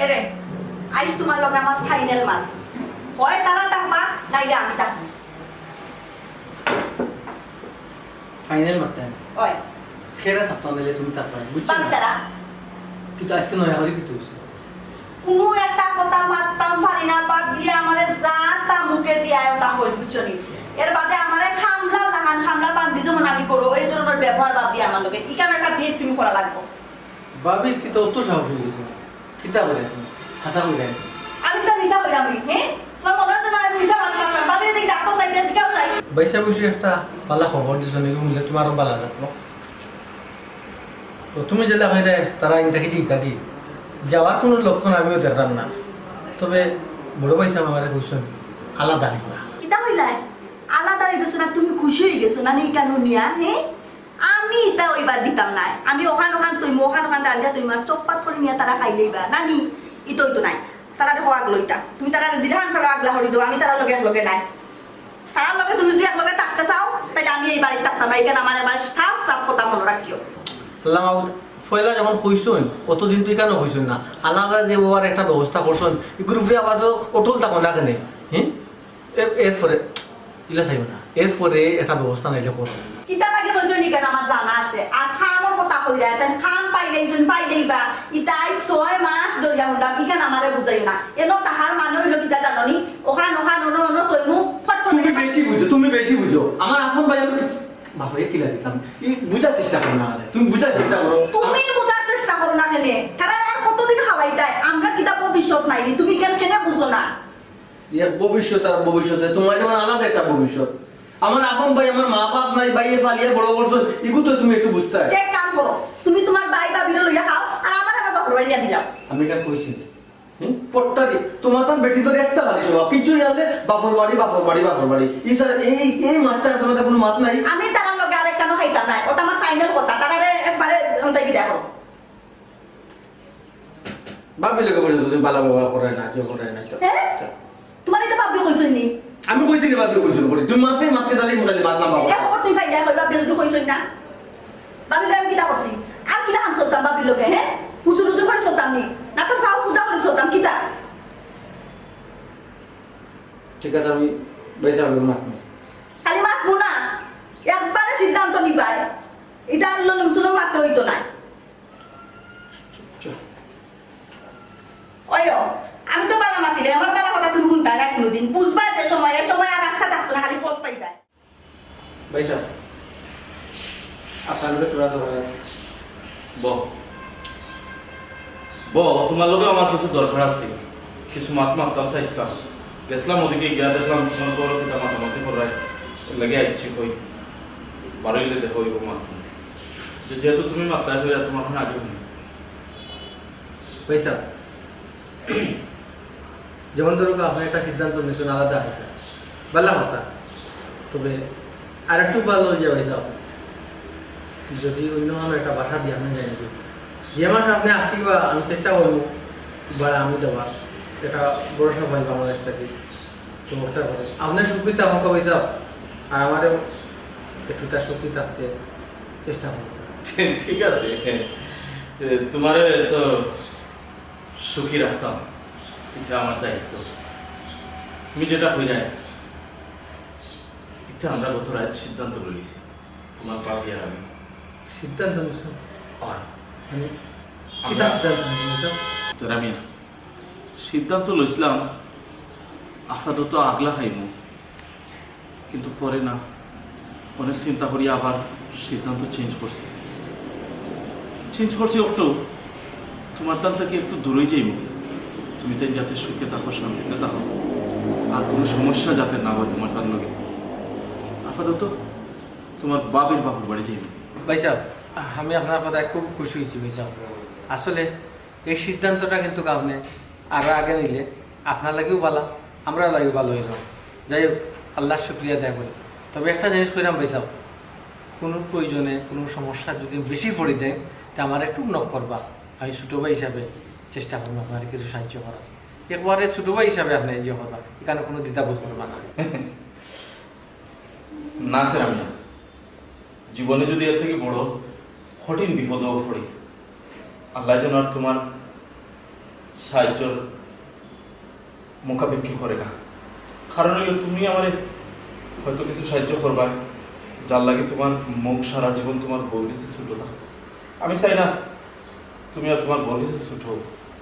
এরে আইস তোমার লগে আমার ফাইনাল মান হয় তারা থাকবা নাইলে আমি থাকবো ফাইনাল মারতে ওই খেরা থাকতো নাইলে তুমি থাকবা বুঝছো বাকি তারা কিন্তু আজকে নয়া করে কিছু কোনো একটা কথা মারতাম পারি না বা বিয়ে আমারে যা তা মুখে দিয়ে ওটা হই বুঝছো নি এর বাদে আমারে খামলা লাগান খামলা বান্ধি যেমন আমি করো এই ধরনের ব্যবহার ভাবি আমার লগে ইকান একটা বিয়ে তুমি করা লাগবো বাবির কি তো অত সাহস হয়ে গেছে কিতা বলে তুমি হাসা কইরা আমি তো মিশা হইলাম নি হ্যাঁ তোমার মনে হচ্ছে না আমি মিশা মারতাম না বাবির দেখি ডাক্তার চাইতে জিজ্ঞাসা চাই বৈশা বসে একটা পালা খবর দিছো নাকি বললে তোমারও পালা রাখবো তো তুমি যেটা হয়ে তারা ইনটাকে চিন্তা কি যাওয়ার কোনো লক্ষণ আমিও দেখলাম না তবে বড় পয়সা আমার কোশ্চেন আলাদা নিবা কিতা হইলাই আলাদা হয়ে গেছো না তুমি খুশি হয়ে গেছো না নি কেন নিয়া হ্যাঁ আমি এটা ওইবার দিতাম না আমি ওখান তুই ওখান রান্ধিয়া তুই মার চপ্পাত করে নিয়ে তারা খাইলেইবা নানি ইতই তো নাই তারা দেখো আগ লইতা তুমি তারা জিরাহান ফেলো আগলা হরি দো আমি তারা লগে নাই তার লগে তুমি যদি একলগে থাকতে চাও তাহলে আমি এই বাড়িতে থাকতাম না এখানে আমার সাফ সাফ কথা মনে রাখিও লামাউদ ফয়লা যখন কইছুন অতদিন তুই কেন কইছুন না আলাদা যে ওর একটা ব্যবস্থা করছুন এগুলো উপরে আবার তো অটল থাকো না কেন হ্যাঁ এরপরে ইলা চাইব না এরপরে একটা ব্যবস্থা নাইলে করো কিতা লাগে বলছো নি কেন আমার জানা আছে আর খামর কথা কইরা তাই খাম পাইলেইবা ইতাই 6 মাস দরিয়া হুন্ডা ইকান আমারে বুঝাইও না এনো তাহার মানে হইলো কিতা জাননি ওখান ono তইমু ফটফট তুমি বেশি বুঝো আমার আপন ভাই আমি বাবা কি লাগে তুমি বুঝার চেষ্টা করো না তুমি বুঝার চেষ্টা করো তুমি বুঝার চেষ্টা করো না কেন কারণ আর কতদিন খাওয়াই দেয় আমরা কিতা ভবিষ্যৎ নাই তুমি কেন বুঝো না এর ভবিষ্যৎ আর ভবিষ্যতে তোমার যেমন আলাদা একটা ভবিষ্যৎ আমার আপন ভাই আমার মা বাপ নাই ভাইয়ে ফালিয়ে বড় করছো এগুলো তো তুমি একটু বুঝতে হয় এক কাম করো তুমি তোমার ভাই বা বিরো লইয়া খাও আর আমার বাপর বাড়ি নিয়ে দিলাম আমি এটা কইছি পট্টারি তোমার তো বেটি তোর একটা বাড়ি সব কিছু জানলে বাপর বাড়ি ইসারা এই মাত্রা তোমাদের কোনো মাত নাই আমি তার লগে আরেক কেন খাইতাম না ওটা আমার ফাইনাল কথা তারা একবারে কি দেখো ভাবি লোকে বলে তুমি বালা বাবা করে না কেউ করে না তো তোমার তো বাবলি কইছই নি আমি কইছি নি ভাবি কইছি করে তুমি মাতকে দালি মুদালি মাতলাম বাবা এটা খবর তুই ফাইলা কইবা বেল তুই কইছই না বাবলি আমি কিটা করছি আর কিলা হান চলতাম বাবলি লগে হুজুর করে চলতাম নি না তো ফাও পূজা করে চলতাম কিটা ঠিক আছে আমি বেশি আমি মাত খালি মাতবো না একবারে সিদ্ধান্ত নিবাই এটা ললম সুলম মাতে হইতো না ওইও আমি তো বালা মাতিলে আমার বালা কথা তুমি শুনতা না কোনোদিন বুঝবা যে সময় এই সময় আর রাস্তা থাকতো না খালি পস্তাই যায় ভাইসা আপনাদের তোরা তো তোমার লোকে আমার কিছু দরকার আছে কিছু মাতাম চাইছিলাম গেছিলাম ওদিকে গিয়া দেখলাম তোমার বড় পিতা মাতামাতি করায় লেগে আইছি কই বাড়িলে দেখো ওই মা যেহেতু তুমি মাত্রায় হইয়া তোমার ওখানে আগে হই ভাইসা যেমন ধরো আপনি একটা সিদ্ধান্ত নিয়েছেন আলাদা একটা ভালো কথা তবে আর একটু ভালো হয়ে যাবে যদি অন্য একটা বাসা দিয়ে আপনি জানি যে মাস আপনি আর্থিক আমি চেষ্টা করবো বা আমি দেওয়া এটা বড় সফল বাংলাদেশ থেকে তো ওটা করে আপনার সুবিধা আমাকে পয়সা আর আমারও একটু তার সুখী থাকতে চেষ্টা করবো ঠিক আছে তোমার তো সুখী রাখতাম এটা আমার দায়িত্ব তুমি যেটা হয়ে যায় এটা আমরা গত রাত সিদ্ধান্ত লইছি তোমার বাবি আর আমি সিদ্ধান্ত নিছো আর মানে কিটা সিদ্ধান্ত নিছো তোর আমি সিদ্ধান্ত লইছিলাম আপাতত আগলা খাইমু কিন্তু পরে না অনেক চিন্তা করি আবার সিদ্ধান্ত চেঞ্জ করছি একটু তোমার দাম থেকে একটু দূরেই যাইব তুমি তাই যাতে সুখে থাকো শান্তিতে থাকো আর কোনো সমস্যা যাতে না হয় তোমার তার লগে আপাতত তোমার বাপের বাড়ি যাইব ভাই সাহেব আমি আপনার কথায় খুব খুশি হয়েছি ভাই সাহেব আসলে এই সিদ্ধান্তটা কিন্তু আপনি আরও আগে নিলে আপনার লাগেও ভালো আমরা লাগেও ভালো হইল যাই হোক আল্লাহ শুক্রিয়া দেয় বলে তবে একটা জিনিস কইলাম ভাই সাহেব কোনো প্রয়োজনে কোনো সমস্যা যদি বেশি পড়ে যায় তা আমার একটু নক করবা আমি ছোটো ভাই হিসাবে চেষ্টা করবো আপনার কিছু সাহায্য করার একবারে ছোটো ভাই হিসাবে আপনি যে করবা এখানে কোনো দ্বিধাবোধ করবা না না আমি জীবনে যদি এর থেকে বড় কঠিন বিপদও পড়ি আল্লাহ যেন আর তোমার সাহায্যর মোকাবিকি করে না। কারণ হইলে তুমি আমার হয়তো কিছু সাহায্য করবা, যার লাগে তোমার মুখ সারা জীবন তোমার বউ কাছে ছুটো থাকো। আমি চাই না তুমি আর তোমার বউ কাছে ছুটো।